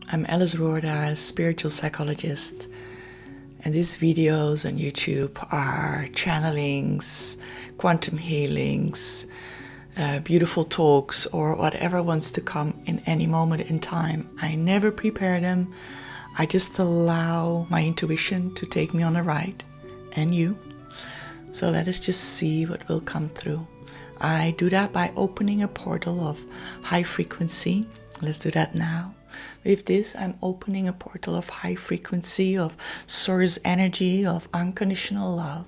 I'm Alice Roorda, a spiritual psychologist, and these videos on YouTube are channelings, quantum healings, beautiful talks, or whatever wants to come in any moment in time. I never prepare them. I just allow my intuition to take me on a ride, and you. So let us just see what will come through. I do that by opening a portal of high frequency. Let's do that now. With this, I'm opening a portal of high frequency, of source energy, of unconditional love.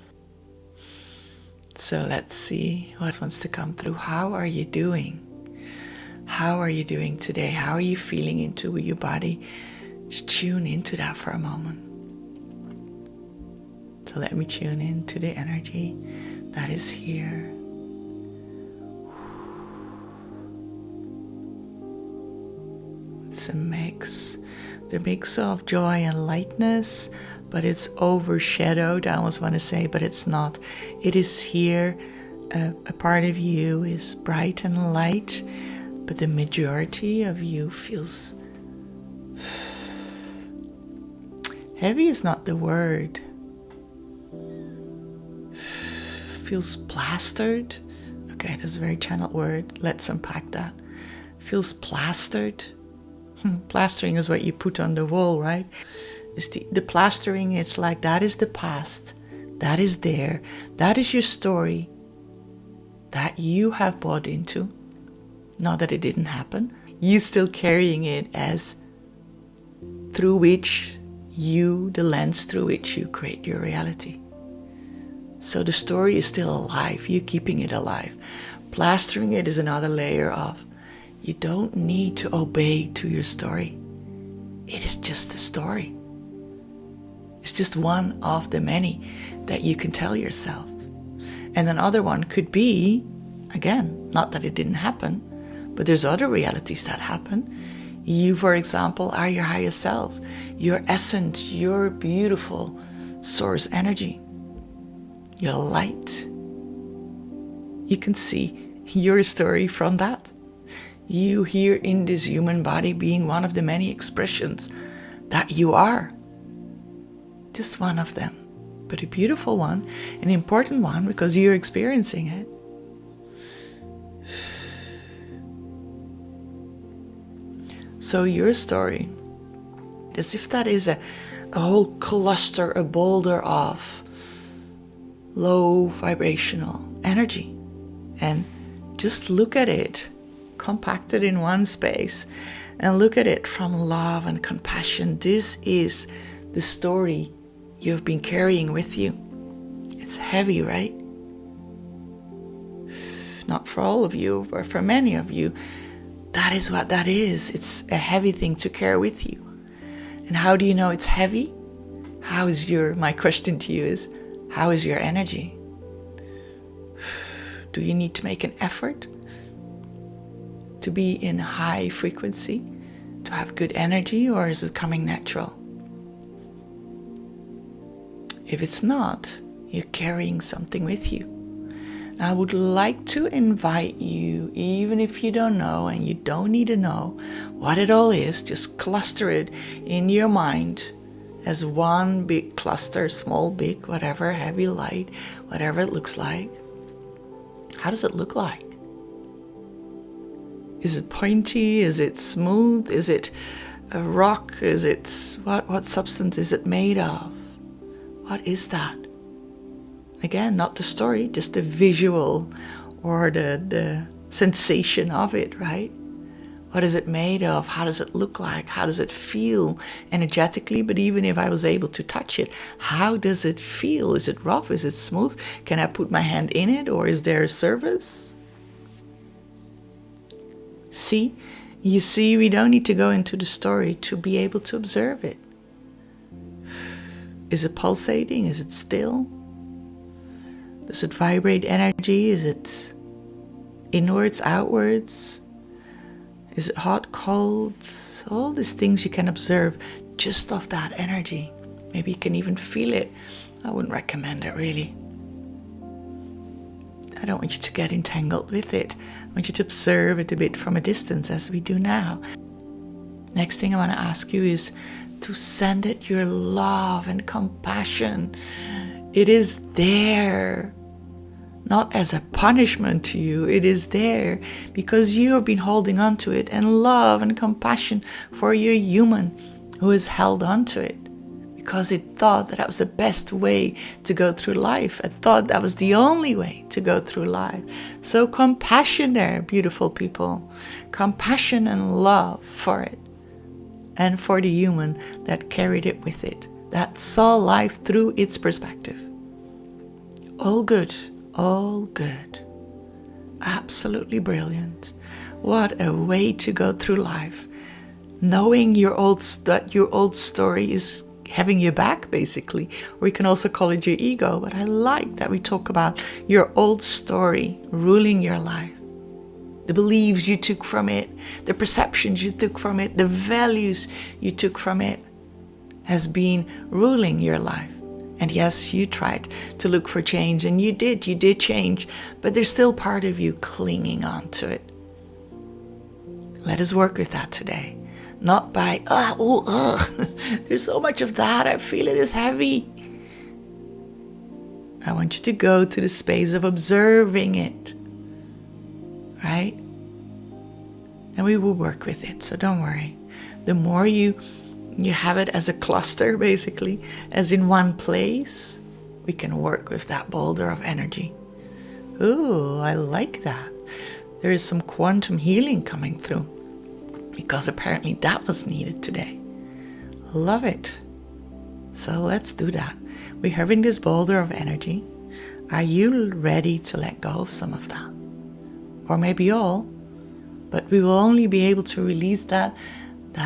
So let's see what wants to come through. How are you doing? How are you doing today? How are you feeling into your body? Just tune into that for a moment. So let me tune into the energy that is here. It's a mix. The mix of joy and lightness, but it's overshadowed, I almost want to say, but it's not. It is here. A part of you is bright and light, but the majority of you feels heavy is not the word. Feels plastered. Okay, that's a very channeled word. Let's unpack that. Feels plastered. Plastering is what you put on the wall, right? It's the plastering, it's like that is the past. That is there. That is your story that you have bought into. Not that it didn't happen. You still carrying it as through which you, the lens through which you create your reality. So the story is still alive. You're keeping it alive. Plastering it is another layer of you don't need to obey to your story. It is just a story. It's just one of the many that you can tell yourself. And another one could be, again, not that it didn't happen, but there's other realities that happen. You, for example, are your highest self, your essence, your beautiful source energy, your light. You can see your story from that. You here in this human body being one of the many expressions that you are. Just one of them, but a beautiful one, an important one because you're experiencing it. So your story, as if that is a whole cluster, a boulder of low vibrational energy. And just look at it, compacted in one space, and look at it from love and compassion. This is the story you've been carrying with you. It's heavy, right? Not for all of you, but for many of you, that is what that is. It's a heavy thing to carry with you. And how do you know it's heavy? My question to you is, how is your energy? Do you need to make an effort to be in high frequency, to have good energy, or is it coming natural? If it's not, you're carrying something with you. I would like to invite you, even if you don't know, and you don't need to know what it all is, just cluster it in your mind as one big cluster, small, big, whatever, heavy, light, whatever it looks like. How does it look like? Is it pointy? Is it smooth? Is it a rock? Is it what substance is it made of? What is that? Again, not the story, just the visual or the sensation of it, right? What is it made of? How does it look like? How does it feel energetically? But even if I was able to touch it, how does it feel? Is it rough? Is it smooth? Can I put my hand in it, or is there a surface? See, you see, we don't need to go into the story to be able to observe it. Is it pulsating? Is it still? Does it vibrate energy? Is it inwards, outwards? Is it hot, cold? All these things you can observe just of that energy. Maybe you can even feel it. I wouldn't recommend it really. I don't want you to get entangled with it. I want you to observe it a bit from a distance as we do now. Next thing I want to ask you is to send it your love and compassion. It is there, not as a punishment to you. It is there because you have been holding on to it, and love and compassion for your human who has held on to it because it thought that was the best way to go through life. It thought that was the only way to go through life. So compassion there, beautiful people. Compassion and love for it and for the human that carried it with it, that saw life through its perspective. All good, all good. Absolutely brilliant. What a way to go through life. Knowing that your old story is having your back, basically. Or you can also call it your ego. But I like that we talk about your old story ruling your life. The beliefs you took from it, the perceptions you took from it, the values you took from it has been ruling your life. And yes, you tried to look for change, and you did change, but there's still part of you clinging on to it. Let us work with that today. Not by, there's so much of that, I feel it is heavy. I want you to go to the space of observing it, right? And we will work with it, so don't worry. The more you have it as a cluster, basically, as in one place, we can work with that boulder of energy. Ooh, I like that. There is some quantum healing coming through, because apparently that was needed today. Love it. So let's do that. We're having this boulder of energy. Are you ready to let go of some of that? Or maybe all, but we will only be able to release that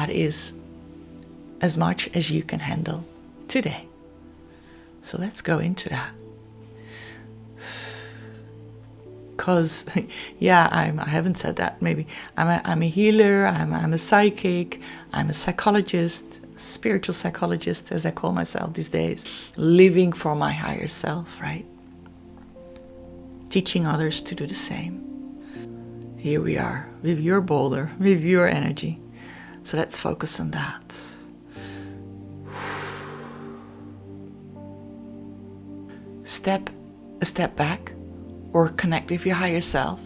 is as much as you can handle today. So let's go into that. Because, yeah, I haven't said that maybe. I'm a healer, I'm a psychic, I'm a psychologist, spiritual psychologist, as I call myself these days. Living for my higher self, right? Teaching others to do the same. Here we are, with your boulder, with your energy. So let's focus on that. Step a step back, or connect with your higher self,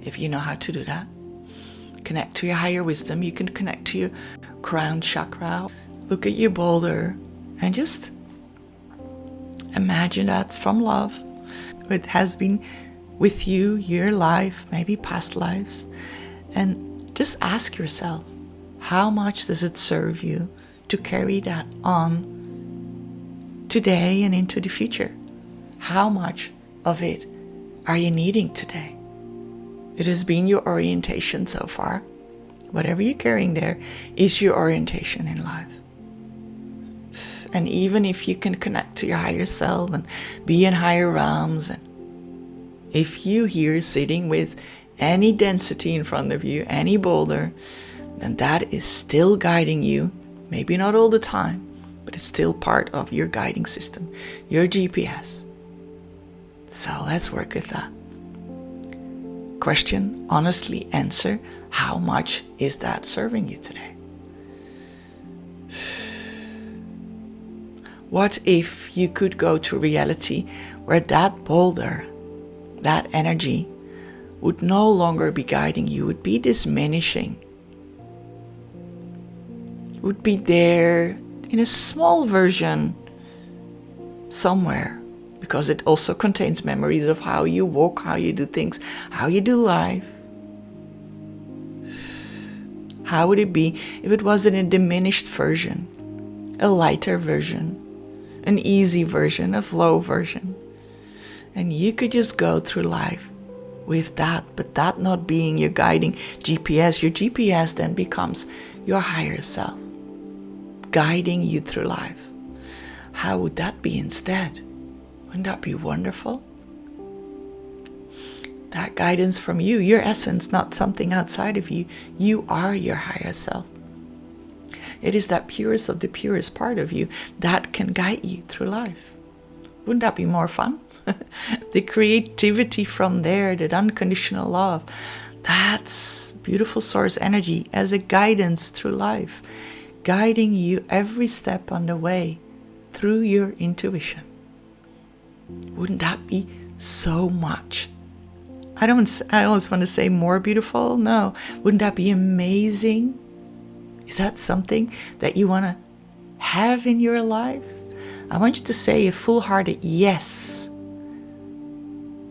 if you know how to do that. Connect to your higher wisdom. You can connect to your crown chakra. Look at your boulder and just imagine that from love. It has been with you, your life, maybe past lives. And just ask yourself, how much does it serve you to carry that on today and into the future? How much of it are you needing today? It has been your orientation so far. Whatever you're carrying there is your orientation in life. And even if you can connect to your higher self and be in higher realms, and if you here sitting with any density in front of you, any boulder, then that is still guiding you. Maybe not all the time, but it's still part of your guiding system, your GPS. So let's work with that. Question, honestly answer, how much is that serving you today? What if you could go to reality where that boulder, that energy, would no longer be guiding you, would be diminishing, would be there in a small version somewhere, because it also contains memories of how you walk, how you do things, how you do life. How would it be if it was in a diminished version, a lighter version, an easy version, a flow version? And you could just go through life with that, but that not being your guiding GPS. Your GPS then becomes your higher self, guiding you through life. How would that be instead? Wouldn't that be wonderful? That guidance from you, your essence, not something outside of you. You are your higher self. It is that purest of the purest part of you that can guide you through life. Wouldn't that be more fun? The creativity from there, that unconditional love, that's beautiful source energy as a guidance through life, guiding you every step on the way through your intuition. Wouldn't that be so much? I always want to say more beautiful. No, wouldn't that be amazing? Is that something that you want to have in your life? I want you to say a full-hearted yes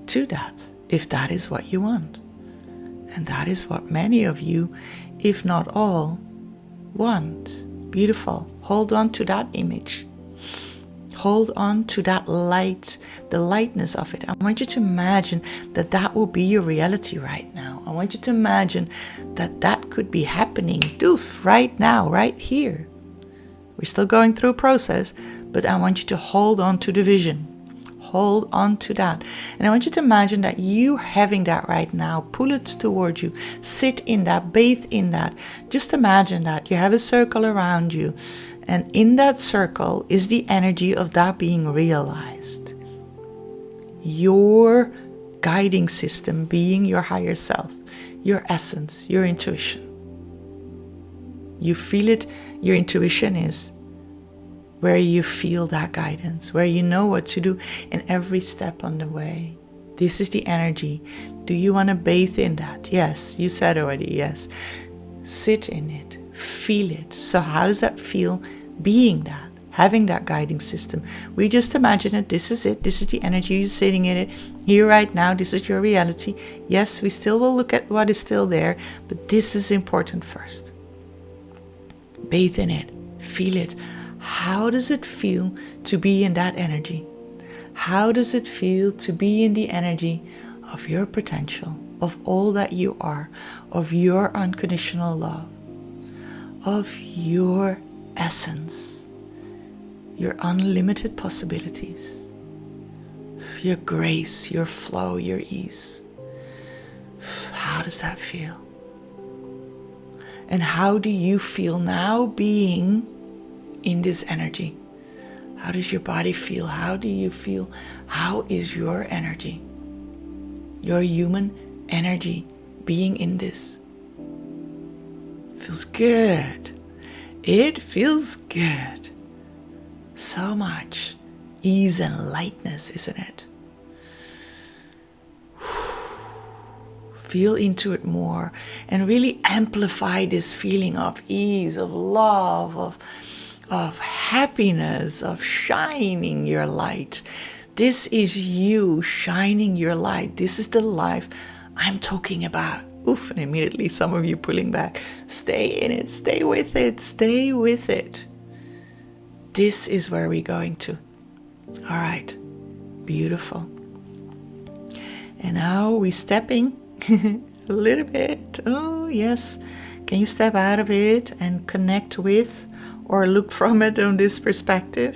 to that, if that is what you want. And that is what many of you, if not all, want. Beautiful. Hold on to that image. Hold on to that light, the lightness of it. I want you to imagine that that will be your reality right now. I want you to imagine that that could be happening, right now, right here. We're still going through a process, but I want you to hold on to the vision. Hold on to that. And I want you to imagine that you having that right now. Pull it towards you. Sit in that. Bathe in that. Just imagine that. You have a circle around you. And in that circle is the energy of that being realized. Your guiding system being your higher self. Your essence. Your intuition. You feel it. Your intuition is where you feel that guidance, where you know what to do in every step on the way. This is the energy. Do you want to bathe in that? Yes, you said already, yes. Sit in it, feel it. So how does that feel being that, having that guiding system? We just imagine it, this is the energy, you're sitting in it, here right now, this is your reality. Yes, we still will look at what is still there, but this is important first. Bathe in it, feel it. How does it feel to be in that energy? How does it feel to be in the energy of your potential, of all that you are, of your unconditional love, of your essence, your unlimited possibilities, your grace, your flow, your ease? How does that feel? And how do you feel now being in this energy? How does your body feel? How do you feel? How is your energy? Your human energy being in this? Feels good. It feels good. So much ease and lightness, isn't it? Feel into it more and really amplify this feeling of ease, of love, of happiness, of shining your light. This is you shining your light. This is the life I'm talking about. Oof, and immediately some of you pulling back. Stay in it, stay with it, stay with it. This is where we're going to. All right, beautiful. And now we're stepping a little bit. Oh, yes. Can you step out of it and connect with or look from it on this perspective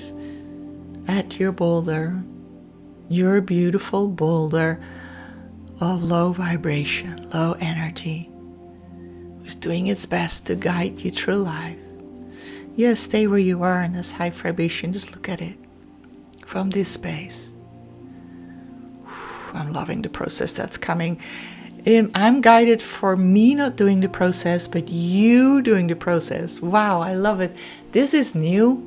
at your boulder, your beautiful boulder of low vibration, low energy, who's doing its best to guide you through life. Yes, stay where you are in this high vibration. Just look at it from this space. I'm loving the process that's coming. I'm guided for me not doing the process, but you doing the process. Wow, I love it. This is new.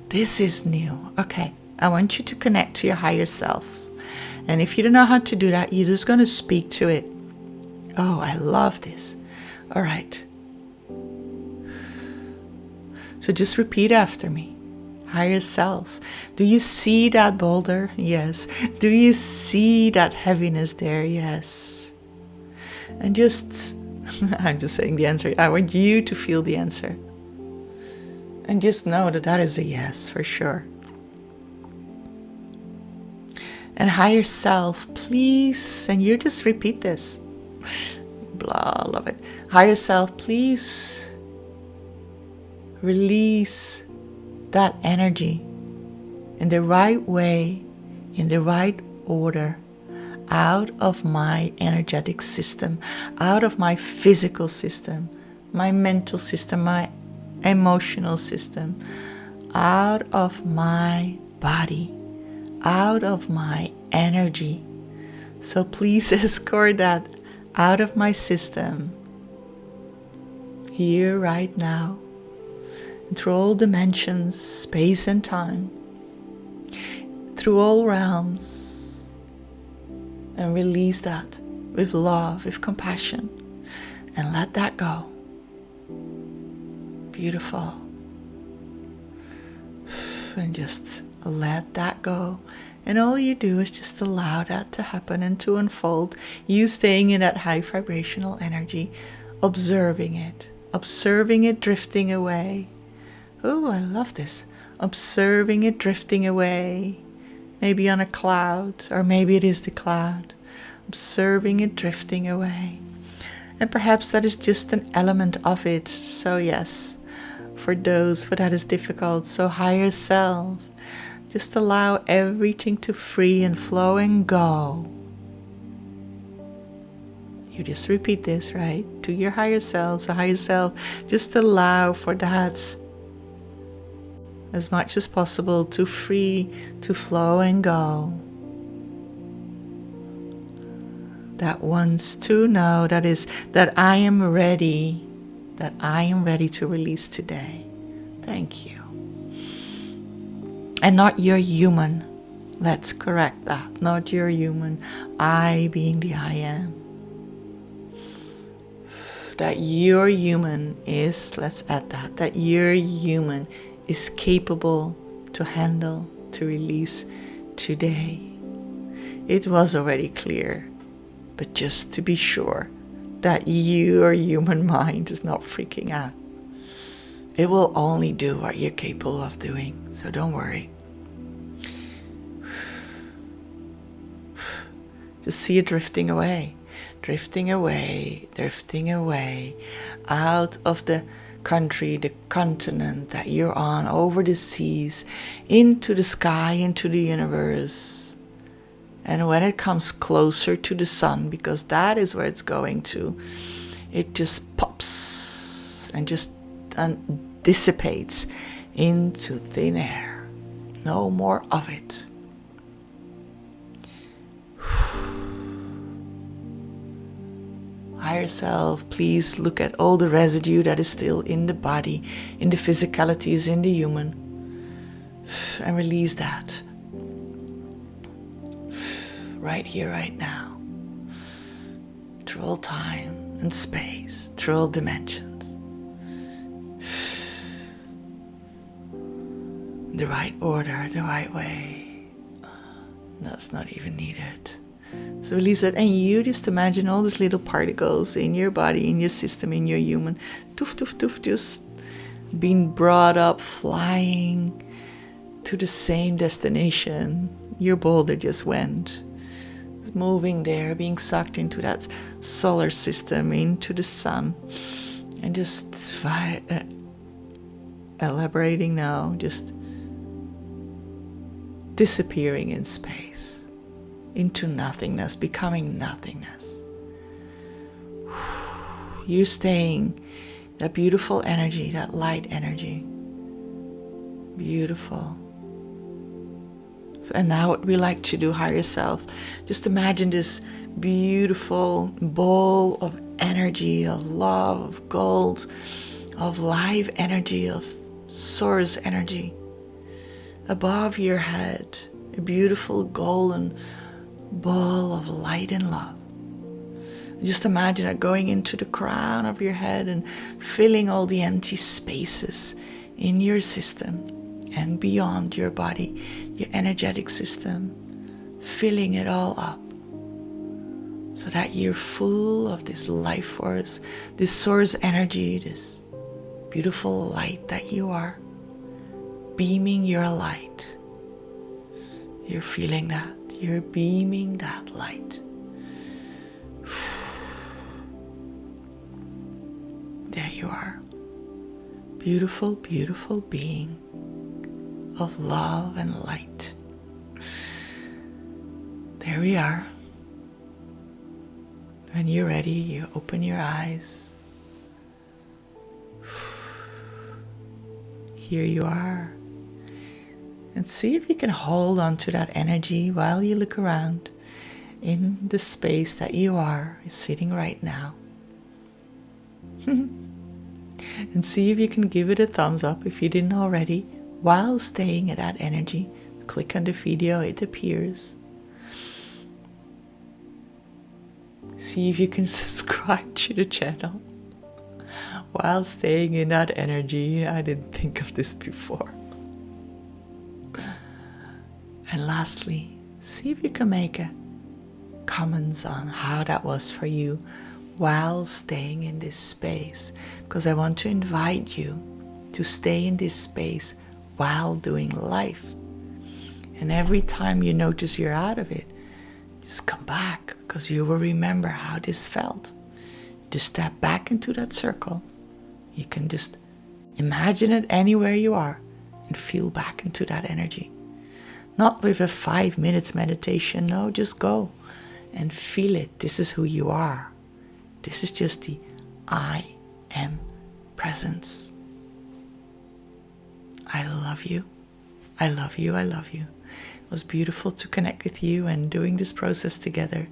This is new. Okay, I want you to connect to your higher self. And if you don't know how to do that, you're just going to speak to it. Oh, I love this. All right. So just repeat after me. Higher self. Do you see that boulder? Yes. Do you see that heaviness there? Yes. And just, I'm just saying the answer. I want you to feel the answer. And just know that that is a yes for sure. And higher self, please, and you just repeat this. Blah, love it. Higher self, please release that energy in the right way, in the right order, out of my energetic system, out of my physical system, my mental system, my emotional system, out of my body, out of my energy. So please escort that out of my system here, right now, and through all dimensions, space and time, through all realms, and release that with love, with compassion, and let that go. Beautiful. And just let that go. And all you do is just allow that to happen and to unfold. You staying in that high vibrational energy, observing it drifting away. Oh, I love this. Observing it drifting away. Maybe on a cloud, or maybe it is the cloud. Observing it drifting away. And perhaps that is just an element of it. So yes, for that is difficult. So higher self, just allow everything to free and flow and go. You just repeat this, right? To your higher self. So higher self, just allow for that as much as possible to free, to flow and go. That wants to know, that I am ready to release today. Thank you. And not your human. Let's correct that. Not your human. I being the I am. That your human is, let's add that your human is capable to handle, to release today. It was already clear, but just to be sure that your human mind is not freaking out. It will only do what you're capable of doing, so don't worry. Just see it drifting away out of the country, the continent that you're on, over the seas, into the sky, into the universe. And when it comes closer to the sun, because that is where it's going to, it just pops and just dissipates into thin air. No more of it. Higher self, please look at all the residue that is still in the body, in the physicalities, in the human, and release that. Right here, right now, through all time and space, through all dimensions. The right order, the right way. That's not even needed. So release it, and you just imagine all these little particles in your body, in your system, in your human, toof, toof, toof, just being brought up, flying to the same destination your boulder just went. It's moving there, being sucked into that solar system, into the sun, and just elaborating now, just disappearing in space. Into nothingness, becoming nothingness. You're staying that beautiful energy, that light energy. Beautiful. And now what we like to do, higher self, just imagine this beautiful ball of energy, of love, of gold, of live energy, of source energy above your head, a beautiful golden ball of light and love. Just imagine it going into the crown of your head and filling all the empty spaces in your system and beyond your body, your energetic system, filling it all up so that you're full of this life force, this source energy, this beautiful light that you are, beaming your light. You're feeling that. You're beaming that light. There you are. Beautiful, beautiful being of love and light. There we are. When you're ready, you open your eyes. Here you are. And see if you can hold on to that energy while you look around in the space that you are sitting right now. And see if you can give it a thumbs up if you didn't already, while staying in that energy. Click on the video, it appears. See if you can subscribe to the channel while staying in that energy. I didn't think of this before. And lastly, see if you can make a comments on how that was for you while staying in this space, because I want to invite you to stay in this space while doing life. And every time you notice you're out of it, just come back, because you will remember how this felt. Just step back into that circle. You can just imagine it anywhere you are and feel back into that energy. Not with a 5 minutes meditation, no, just go and feel it. This is who you are. This is just the I am presence. I love you. I love you. I love you. It was beautiful to connect with you and doing this process together.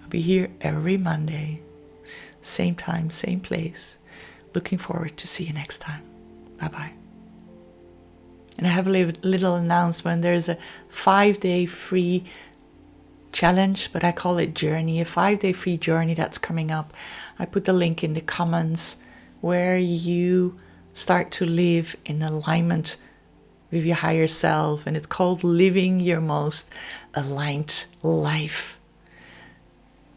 I'll be here every Monday, same time, same place. Looking forward to see you next time. Bye-bye. And I have a little announcement. There's a 5-day free challenge, but I call it journey, a 5-day free journey that's coming up. I put the link in the comments, where you start to live in alignment with your higher self, and it's called Living Your Most Aligned Life.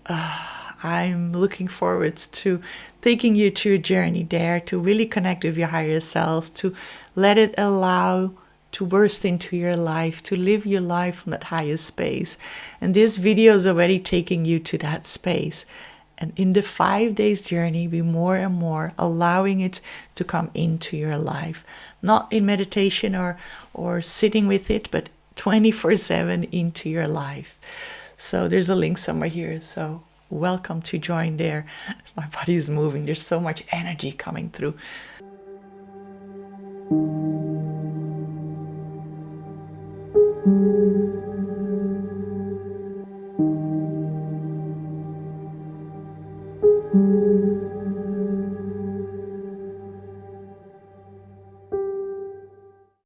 I'm looking forward to taking you to a journey there, to really connect with your higher self, to let it allow to burst into your life, to live your life from that higher space. And this video is already taking you to that space. And in the 5 days journey, be more and more allowing it to come into your life. Not in meditation or sitting with it, but 24/7 into your life. So there's a link somewhere here. So welcome to join there. My body is moving. There's so much energy coming through.